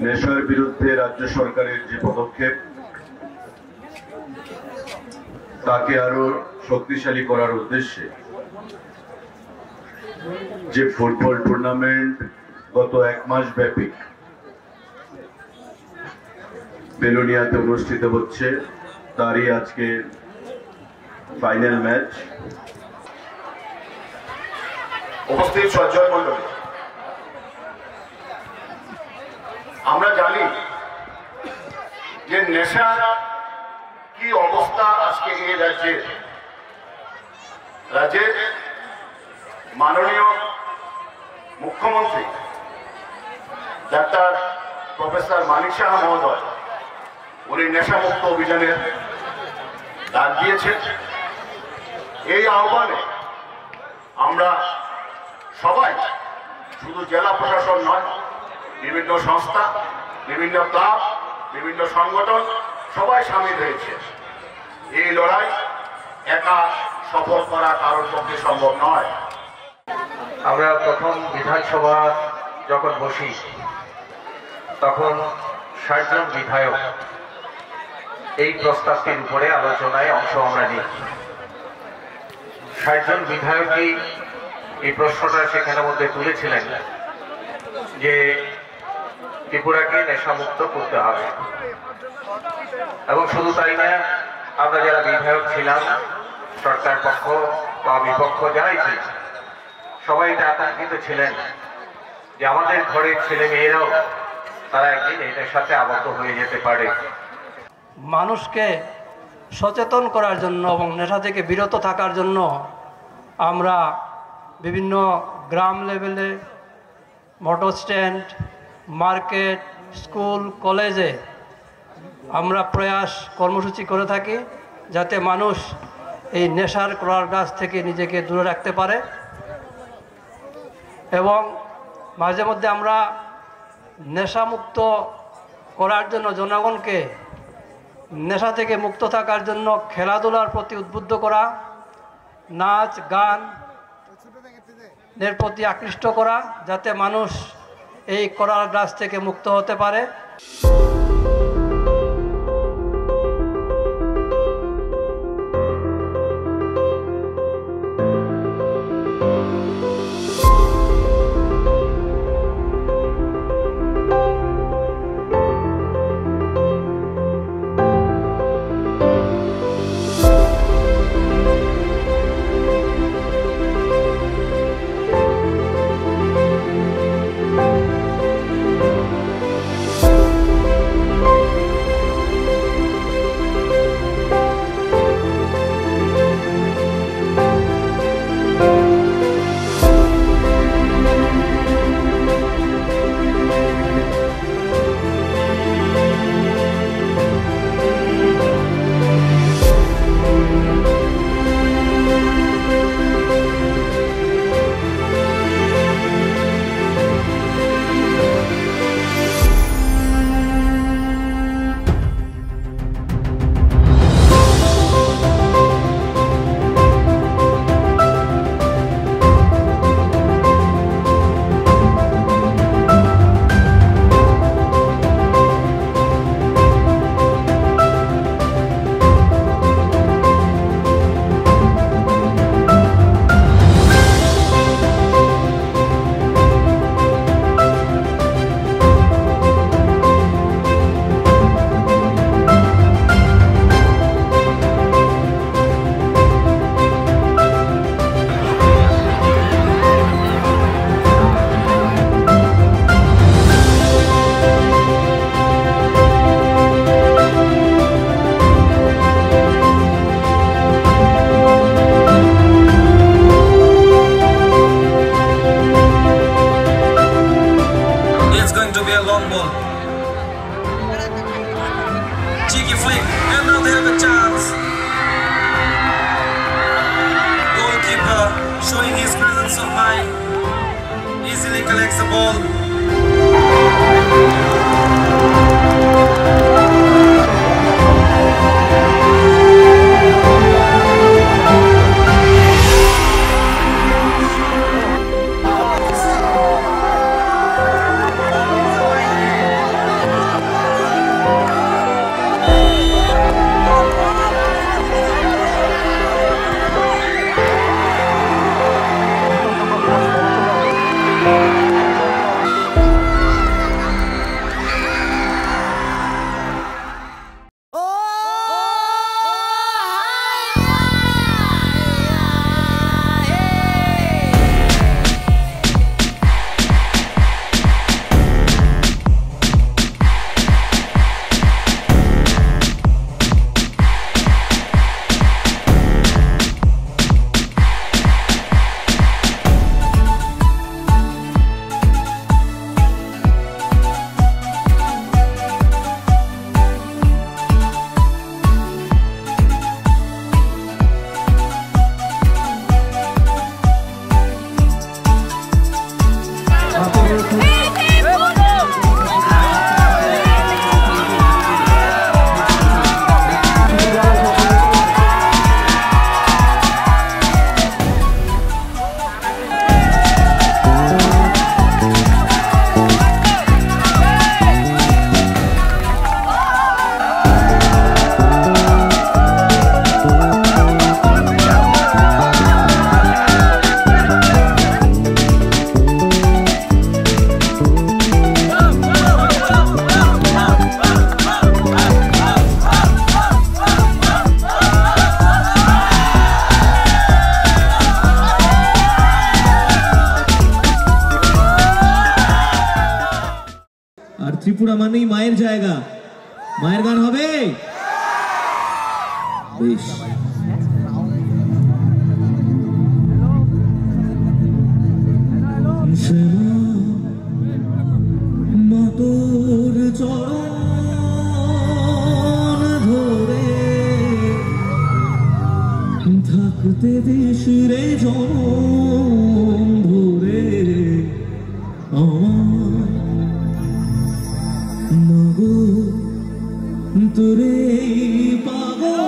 নেশার বিরুদ্ধে রাজ্য সরকারের যে পদক্ষেপ তাকে আরো শক্তিশালী করার উদ্দেশ্যে যে ফুটবল টুর্নামেন্ট গত 1 মাস ব্যাপী বেলোনিয়াতে অনুষ্ঠিত হচ্ছে, তারই আজকে ফাইনাল ম্যাচ। উপস্থিত সজ্জন মণ্ডলী, আমরা জানি যে নেশার কি অবস্থা আজকে এই রাজ্যের মাননীয় মুখ্যমন্ত্রী ডাক্তার প্রফেসর মানিক সাহা মহোদয় উনি নেশামুক্ত অভিযানের ডাক দিয়েছেন। এই আহ্বানে আমরা সবাই, শুধু জেলা প্রশাসন নয়, বিভিন্ন সংস্থা, বিভিন্ন ক্লাব, বিভিন্ন সংগঠন সবাই সামিল হয়েছে। এই লড়াই একা সফল করা কারোর পক্ষে সম্ভব নয়। আমরা প্রথম বিধানসভা যখন বসি তখন ৬০ জন বিধায়ক এই প্রস্তাবটির উপরে আলোচনায় অংশ আমরা নিই। ৬০ জন বিধায়কই এই প্রশ্নটা সেখানের মধ্যে তুলেছিলেন যে ত্রিপুরাকে নেশামুক্ত করতে হবে। এবং শুধু তাই না, আমরা যারা বিধায়ক ছিলাম, সরকার পক্ষ বা বিপক্ষ যারাই ছিল, সবাই এটা আতঙ্কিত ছিলেন যে আমাদের ঘরের ছেলে মেয়েরাও তারা একদিন এটার সাথে আবদ্ধ হয়ে যেতে পারে। মানুষকে সচেতন করার জন্য এবং নেশা থেকে বিরত থাকার জন্য আমরা বিভিন্ন গ্রাম লেভেলে, মোটর স্ট্যান্ড, মার্কেট, স্কুল, কলেজে আমরা প্রয়াস কর্মসূচি করে থাকি যাতে মানুষ এই নেশার করারগ্রাস থেকে নিজেকে দূরে রাখতে পারে। এবং মাঝে মধ্যে আমরা নেশামুক্ত করার জন্য জনগণকে নেশা থেকে মুক্ত থাকার জন্য খেলাধুলার প্রতি উদ্বুদ্ধ করা, নাচ গান এর প্রতি আকৃষ্ট করা, যাতে মানুষ এই করারগ্রাস থেকে মুক্ত হতে পারে। Cheeky flick, and now they have a chance. Goalkeeper showing his presence of mind, easily collects the ball. Tripura মানেই মায়ের জায়গা, মায়ের গান হবে বেশ। মাতোর চরণ ধরে থাকতে দেশরে জনম ভরে আমার মাগো তোরে পাগল